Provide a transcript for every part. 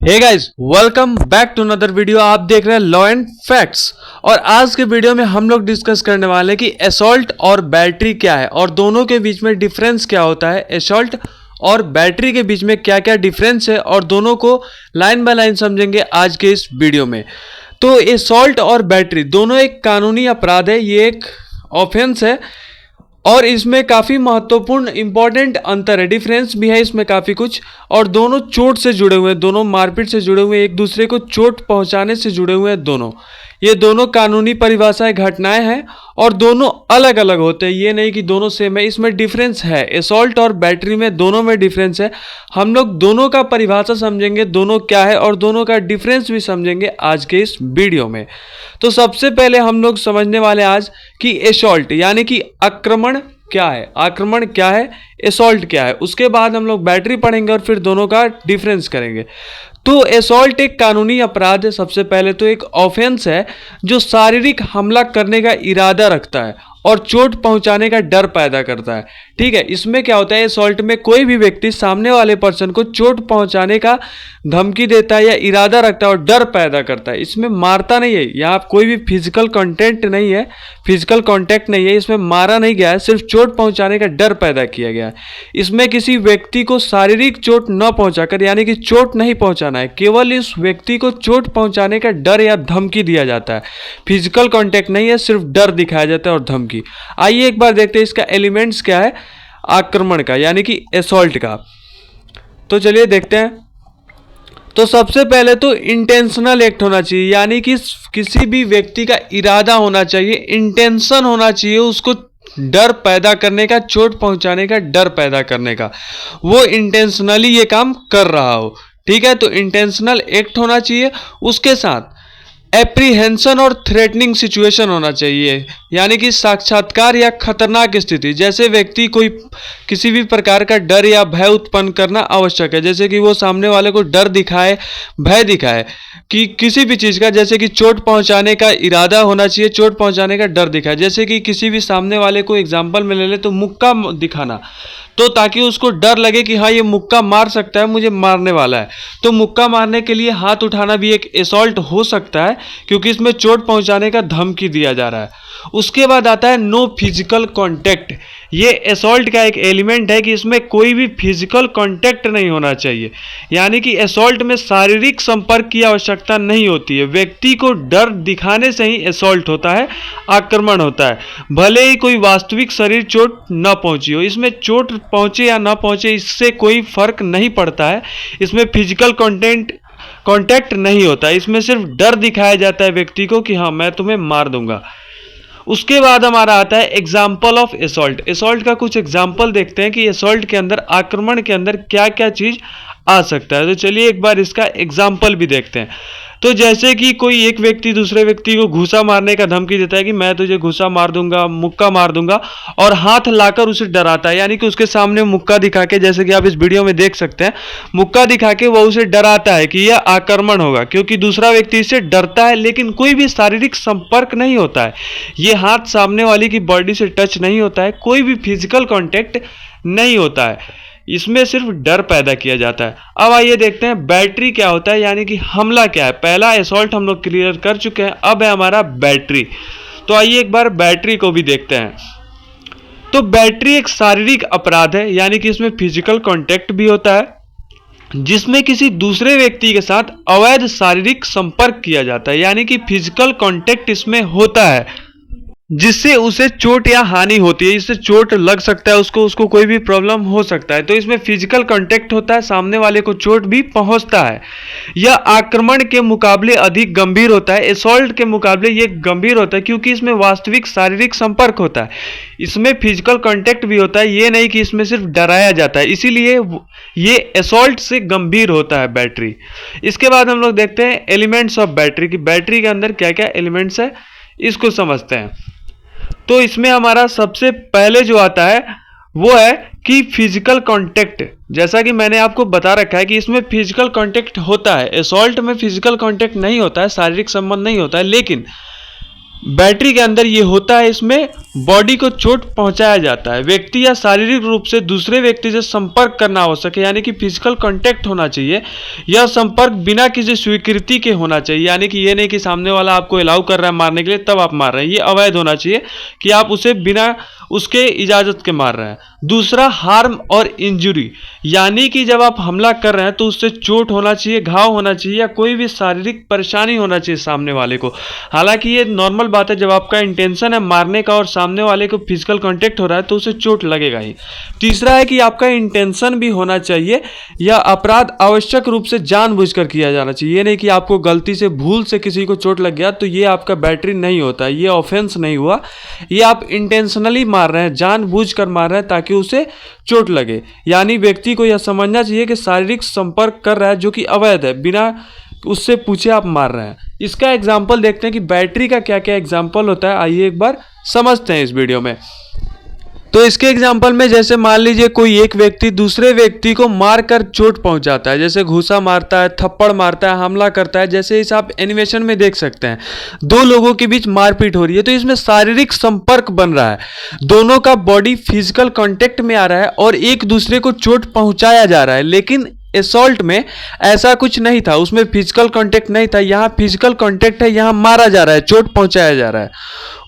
Hey guys, welcome back to another video. आप देख रहे हैं लॉ एंड फैक्ट्स। और आज के वीडियो में हम लोग डिस्कस करने वाले हैं कि असॉल्ट और बैटरी क्या है और दोनों के बीच में डिफरेंस क्या होता है। असॉल्ट और बैटरी के बीच में क्या क्या डिफरेंस है और दोनों को लाइन बाय लाइन समझेंगे आज के इस वीडियो में। तो असॉल्ट और बैटरी दोनों एक कानूनी अपराध है, ये एक ऑफेंस है और इसमें काफ़ी महत्वपूर्ण इंपॉर्टेंट अंतर है, डिफरेंस भी है इसमें काफ़ी कुछ। और दोनों चोट से जुड़े हुए हैं, दोनों मारपीट से जुड़े हुए हैं, एक दूसरे को चोट पहुंचाने से जुड़े हुए हैं दोनों। ये दोनों कानूनी परिभाषाएं घटनाएं हैं और दोनों अलग अलग होते हैं, ये नहीं कि दोनों सेम है, इसमें डिफरेंस है। असॉल्ट और बैटरी में दोनों में डिफरेंस है। हम लोग दोनों का परिभाषा समझेंगे, दोनों क्या है और दोनों का डिफरेंस भी समझेंगे आज के इस वीडियो में। तो सबसे पहले हम लोग समझने वाले आज कि असॉल्ट यानी कि आक्रमण क्या है, आक्रमण क्या है, असॉल्ट क्या है। उसके बाद हम लोग बैटरी पढ़ेंगे और फिर दोनों का डिफरेंस करेंगे। तो असॉल्ट एक कानूनी अपराध है। सबसे पहले तो एक ऑफेंस है जो शारीरिक हमला करने का इरादा रखता है और चोट पहुंचाने का डर पैदा करता है। ठीक है, इसमें क्या होता है, असॉल्ट में कोई भी व्यक्ति सामने वाले पर्सन को चोट पहुंचाने का धमकी देता है या इरादा रखता है और डर पैदा करता है। इसमें मारता नहीं है, यहाँ कोई भी फिजिकल कांटेक्ट नहीं है, फिजिकल कांटेक्ट नहीं है, इसमें मारा नहीं गया है, सिर्फ चोट पहुंचाने का डर पैदा किया गया है। इसमें किसी व्यक्ति को शारीरिक चोट न पहुंचाकर यानी कि चोट नहीं पहुंचाना है, केवल इस व्यक्ति को चोट पहुंचाने का डर या धमकी दिया जाता है। फिजिकल कांटेक्ट नहीं है, सिर्फ डर दिखाया जाता है और धमकी। आइए एक बार देखते हैं इसका एलिमेंट्स क्या है आक्रमण का यानी कि असॉल्ट का। तो चलिए देखते हैं। तो सबसे पहले तो इंटेंशनल एक्ट होना चाहिए, यानी कि किसी भी व्यक्ति का इरादा होना चाहिए, इंटेंशन होना चाहिए उसको डर पैदा करने का, चोट पहुंचाने का डर पैदा करने का, वो इंटेंशनली ये काम कर रहा हो। ठीक है, तो इंटेंशनल एक्ट होना चाहिए। उसके साथ एप्रीहेंशन और थ्रेटनिंग सिचुएशन होना चाहिए, यानी कि साक्षात्कार या खतरनाक स्थिति, जैसे व्यक्ति कोई किसी भी प्रकार का डर या भय उत्पन्न करना आवश्यक है, जैसे कि वो सामने वाले को डर दिखाए, भय दिखाए कि किसी भी चीज़ का, जैसे कि चोट पहुंचाने का इरादा होना चाहिए, चोट पहुंचाने का डर दिखाए, जैसे कि किसी भी सामने वाले को एग्जाम्पल में ले ले तो मुक्का दिखाना, तो ताकि उसको डर लगे कि हाँ ये मुक्का मार सकता है, मुझे मारने वाला है। तो मुक्का मारने के लिए हाथ उठाना भी एक असॉल्ट हो सकता है क्योंकि इसमें चोट पहुंचाने का धमकी दिया जा रहा है। उसके बाद आता है नो फिजिकल कांटेक्ट। ये असॉल्ट का एक एलिमेंट है कि इसमें कोई भी फिजिकल कांटेक्ट नहीं होना चाहिए, यानी कि असॉल्ट में शारीरिक संपर्क की आवश्यकता नहीं होती है। व्यक्ति को डर दिखाने से ही असॉल्ट होता है, आक्रमण होता है, भले ही कोई वास्तविक शरीर चोट न पहुंची हो। इसमें चोट पहुंचे या ना पहुंचे इससे कोई फर्क नहीं पड़ता है, इसमें फिजिकल कांटेक्ट नहीं होता है, इसमें सिर्फ डर दिखाया जाता है व्यक्ति को कि हाँ मैं तुम्हें मार दूंगा। उसके बाद हमारा आता है एग्जाम्पल ऑफ असॉल्ट। असॉल्ट का कुछ एग्जाम्पल देखते हैं कि असॉल्ट के अंदर, आक्रमण के अंदर क्या क्या चीज आ सकता है। तो चलिए एक बार इसका एग्जाम्पल भी देखते हैं। तो जैसे कि कोई एक व्यक्ति दूसरे व्यक्ति को घूसा मारने का धमकी देता है कि मैं तुझे घूसा मार दूंगा, मुक्का मार दूंगा, और हाथ लाकर उसे डराता है, यानी कि उसके सामने मुक्का दिखा के, जैसे कि आप इस वीडियो में देख सकते हैं, मुक्का दिखा के वो उसे डराता है कि यह आक्रमण होगा, क्योंकि दूसरा व्यक्ति इससे डरता है, लेकिन कोई भी शारीरिक संपर्क नहीं होता है, ये हाथ सामने वाली की बॉडी से टच नहीं होता है, कोई भी फिजिकल कॉन्टेक्ट नहीं होता है, इसमें सिर्फ डर पैदा किया जाता है। अब आइए देखते हैं बैटरी क्या होता है, यानी कि हमला क्या है। पहला असॉल्ट हम लोग क्लियर कर चुके हैं, अब है हमारा बैटरी। तो आइए एक बार बैटरी को भी देखते हैं। तो बैटरी एक शारीरिक अपराध है, यानी कि इसमें फिजिकल कांटेक्ट भी होता है, जिसमें किसी दूसरे व्यक्ति के साथ अवैध शारीरिक संपर्क किया जाता है, यानी कि फिजिकल कांटेक्ट इसमें होता है जिससे उसे चोट या हानि होती है, इससे चोट लग सकता है उसको कोई भी प्रॉब्लम हो सकता है। तो इसमें फिजिकल कांटेक्ट होता है, सामने वाले को चोट भी पहुंचता है। यह आक्रमण के मुकाबले अधिक गंभीर होता है, असॉल्ट के मुकाबले ये गंभीर होता है क्योंकि इसमें वास्तविक शारीरिक संपर्क होता है, इसमें फिजिकल कांटेक्ट भी होता है, ये नहीं कि इसमें सिर्फ डराया जाता है, इसीलिए ये असॉल्ट से गंभीर होता है बैटरी। इसके बाद हम लोग देखते हैं एलिमेंट्स ऑफ बैटरी की, बैटरी के अंदर क्या क्या एलिमेंट्स है इसको समझते हैं। तो इसमें हमारा सबसे पहले जो आता है वो है कि फिजिकल कांटेक्ट। जैसा कि मैंने आपको बता रखा है कि इसमें फिजिकल कांटेक्ट होता है, असॉल्ट में फिजिकल कांटेक्ट नहीं होता है, शारीरिक संबंध नहीं होता है, लेकिन बैटरी के अंदर ये होता है। इसमें बॉडी को चोट पहुंचाया जाता है। व्यक्ति या शारीरिक रूप से दूसरे व्यक्ति से संपर्क करना आवश्यक है, यानी कि फिजिकल कांटेक्ट होना चाहिए। यह संपर्क बिना किसी स्वीकृति के होना चाहिए, यानी कि ये नहीं कि सामने वाला आपको अलाउ कर रहा है मारने के लिए तब आप मार रहे हैं। ये अवैध होना चाहिए कि आप उसे बिना उसके इजाज़त के मार रहे हैं। दूसरा, हार्म और इंजुरी, यानी कि जब आप हमला कर रहे हैं तो उससे चोट होना चाहिए, घाव होना चाहिए या कोई भी शारीरिक परेशानी होना चाहिए सामने वाले को। हालांकि ये नॉर्मल बात है, जब आपका इंटेंशन है मारने का और सामने वाले को फिजिकल कांटेक्ट हो रहा है तो उसे चोट लगेगा ही। तीसरा है कि आपका इंटेंशन भी होना चाहिए। यह अपराध आवश्यक रूप से जानबूझकर किया जाना चाहिए। ये नहीं कि आपको गलती से भूल से किसी को चोट लग गया तो ये आपका बैटरी नहीं होता, ये ऑफेंस नहीं हुआ। ये आप इंटेंशनली मार रहे हैं, जानबूझकर मार रहे हैं ताकि उसे चोट लगे। यानी व्यक्ति को यह समझना चाहिए कि शारीरिक संपर्क कर रहा है जो कि अवैध है, बिना उससे पूछे आप मार रहे हैं। इसका एग्जाम्पल देखते हैं कि बैटरी का क्या क्या एग्जाम्पल होता है। आइए एक बार समझते हैं इस वीडियो में। तो इसके एग्जाम्पल में जैसे मान लीजिए कोई एक व्यक्ति दूसरे व्यक्ति को मारकर चोट पहुंचाता है, जैसे घूसा मारता है, थप्पड़ मारता है, हमला करता है, जैसे इस आप एनिमेशन में देख सकते हैं। दो लोगों के बीच मारपीट हो रही है तो इसमें शारीरिक संपर्क बन रहा है, दोनों का बॉडी फिजिकल कांटेक्ट में आ रहा है और एक दूसरे को चोट पहुंचाया जा रहा है। लेकिन असॉल्ट में ऐसा कुछ नहीं था, उसमें फिजिकल कांटेक्ट नहीं था। यहाँ फिजिकल कांटेक्ट है, यहाँ मारा जा रहा है, चोट पहुंचाया जा रहा है।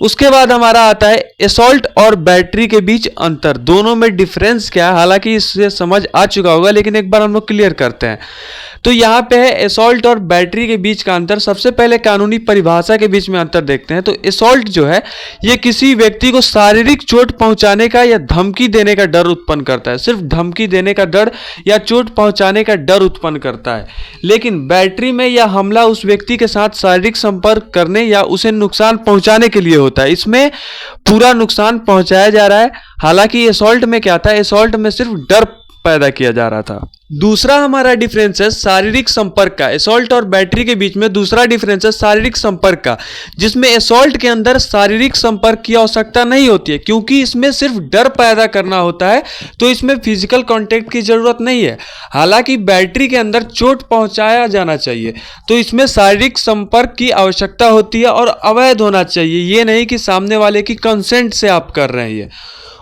उसके बाद हमारा आता है असॉल्ट और बैटरी के बीच अंतर, दोनों में डिफरेंस क्या है। हालांकि इससे समझ आ चुका होगा लेकिन एक बार हम लोग क्लियर करते हैं। तो यहाँ पे है असॉल्ट और बैटरी के बीच का अंतर। सबसे पहले कानूनी परिभाषा के बीच में अंतर देखते हैं। तो असॉल्ट जो है ये किसी व्यक्ति को शारीरिक चोट पहुंचाने का या धमकी देने का डर उत्पन्न करता है, सिर्फ धमकी देने का डर या चोट पहुंचाने का डर उत्पन्न करता है। लेकिन बैटरी में यह हमला उस व्यक्ति के साथ शारीरिक संपर्क करने या उसे नुकसान पहुंचाने के लिए होता है, इसमें पूरा नुकसान पहुंचाया जा रहा है। हालांकि असॉल्ट में क्या था, असॉल्ट में सिर्फ डर पैदा किया जा रहा था। दूसरा हमारा डिफरेंस है शारीरिक संपर्क का। असॉल्ट और बैटरी के बीच में दूसरा डिफरेंस है शारीरिक संपर्क का, जिसमें असॉल्ट के अंदर शारीरिक संपर्क की आवश्यकता नहीं होती है क्योंकि इसमें सिर्फ डर पैदा करना होता है, तो इसमें फिजिकल कांटेक्ट की जरूरत नहीं है। हालांकि बैटरी के अंदर चोट पहुंचाया जाना चाहिए तो इसमें शारीरिक संपर्क की आवश्यकता होती है और अवैध होना चाहिए, ये नहीं कि सामने वाले की कंसेंट से आप कर रहे हैं।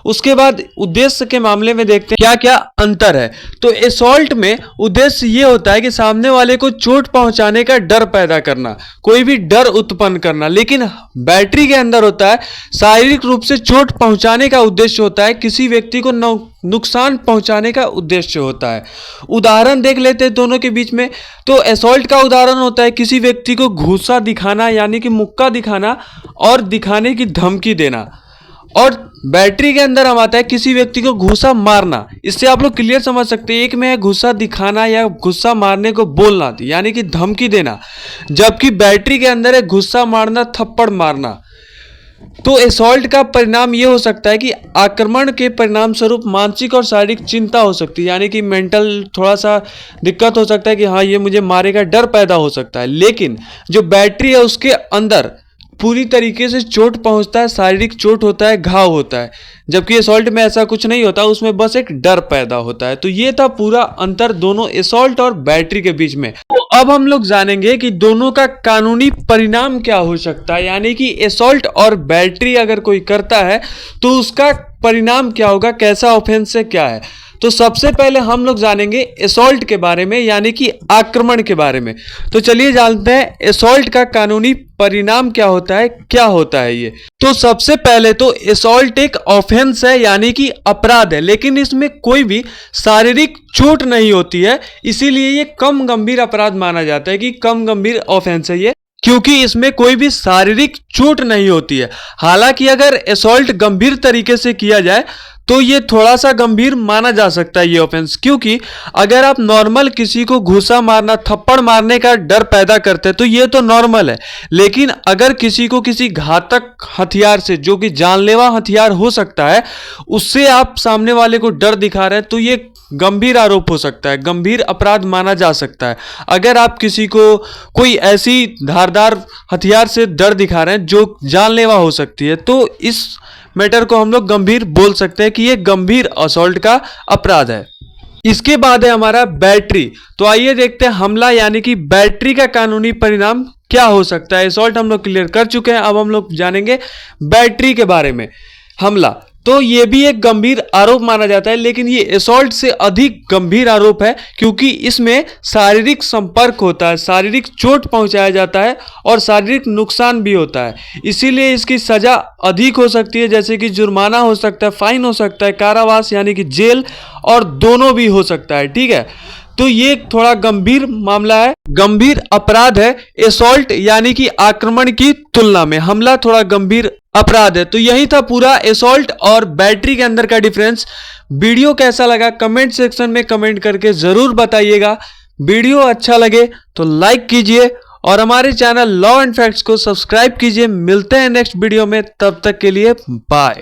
उसके बाद उद्देश्य के मामले में देखते हैं क्या क्या अंतर है। तो असॉल्ट में उद्देश्य ये होता है कि सामने वाले को चोट पहुंचाने का डर पैदा करना, कोई भी डर उत्पन्न करना। लेकिन बैटरी के अंदर होता है शारीरिक रूप से चोट पहुंचाने का उद्देश्य होता है, किसी व्यक्ति को नुकसान पहुंचाने का उद्देश्य होता है। उदाहरण देख लेते हैं दोनों के बीच में। तो असॉल्ट का उदाहरण होता है किसी व्यक्ति को घूसा दिखाना, यानी कि मुक्का दिखाना और दिखाने की धमकी देना। और बैटरी के अंदर हम आता है किसी व्यक्ति को घूसा मारना। इससे आप लोग क्लियर समझ सकते हैं, एक में है घूसा दिखाना या घूसा मारने को बोलना, यानी कि धमकी देना, जबकि बैटरी के अंदर है घूसा मारना, थप्पड़ मारना। तो असॉल्ट का परिणाम यह हो सकता है कि आक्रमण के परिणाम स्वरूप मानसिक और शारीरिक चिंता हो सकती है, यानी कि मेंटल थोड़ा सा दिक्कत हो सकता है कि हाँ ये मुझे मारेगा, डर पैदा हो सकता है। लेकिन जो बैटरी है उसके अंदर पूरी तरीके से चोट पहुंचता है, शारीरिक चोट होता है, घाव होता है, जबकि असॉल्ट में ऐसा कुछ नहीं होता, उसमें बस एक डर पैदा होता है। तो ये था पूरा अंतर दोनों असॉल्ट और बैटरी के बीच में। तो अब हम लोग जानेंगे कि दोनों का कानूनी परिणाम क्या हो सकता है, यानी कि असॉल्ट और बैटरी अगर कोई करता है तो उसका परिणाम क्या होगा, कैसा ऑफेंस है, क्या है। तो सबसे पहले हम लोग जानेंगे असॉल्ट के बारे में, यानी कि आक्रमण के बारे में। तो चलिए जानते हैं असॉल्ट का कानूनी परिणाम क्या होता है ये। तो सबसे पहले तो असॉल्ट एक ऑफेंस है, यानी कि अपराध है, लेकिन इसमें कोई भी शारीरिक चोट नहीं होती है, इसीलिए ये कम गंभीर अपराध माना जाता है कि कम गंभीर ऑफेंस है ये, क्योंकि इसमें कोई भी शारीरिक चोट नहीं होती है। हालांकि अगर असॉल्ट गंभीर तरीके से किया जाए तो ये थोड़ा सा गंभीर माना जा सकता है ये ऑफेंस, क्योंकि अगर आप नॉर्मल किसी को घूसा मारना, थप्पड़ मारने का डर पैदा करते हैं तो ये तो नॉर्मल है। लेकिन अगर किसी को किसी घातक हथियार से, जो कि जानलेवा हथियार हो सकता है, उससे आप सामने वाले को डर दिखा रहे हैं तो ये गंभीर आरोप हो सकता है, गंभीर अपराध माना जा सकता है। अगर आप किसी को कोई ऐसी धारदार हथियार से डर दिखा रहे हैं जो जानलेवा हो सकती है, तो इस मैटर को हम लोग गंभीर बोल सकते हैं कि ये गंभीर असॉल्ट का अपराध है। इसके बाद है हमारा बैटरी। तो आइए देखते हैं हमला यानी कि बैटरी का कानूनी परिणाम क्या हो सकता है। असॉल्ट हम लोग क्लियर कर चुके हैं, अब हम लोग जानेंगे बैटरी के बारे में। हमला, तो ये भी एक गंभीर आरोप माना जाता है। लेकिन ये असॉल्ट से अधिक गंभीर आरोप है क्योंकि इसमें शारीरिक संपर्क होता है, शारीरिक चोट पहुंचाया जाता है और शारीरिक नुकसान भी होता है। इसीलिए इसकी सजा अधिक हो सकती है, जैसे कि जुर्माना हो सकता है, फाइन हो सकता है, कारावास यानी कि जेल, और दोनों भी हो सकता है। ठीक है, तो ये थोड़ा गंभीर मामला है, गंभीर अपराध है। असॉल्ट यानी कि आक्रमण की तुलना में हमला थोड़ा गंभीर अपराध है। तो यही था पूरा असॉल्ट और बैटरी के अंदर का डिफरेंस। वीडियो कैसा लगा कमेंट सेक्शन में कमेंट करके जरूर बताइएगा। वीडियो अच्छा लगे तो लाइक कीजिए और हमारे चैनल लॉ एंड फैक्ट्स को सब्सक्राइब कीजिए। मिलते हैं नेक्स्ट वीडियो में, तब तक के लिए बाय।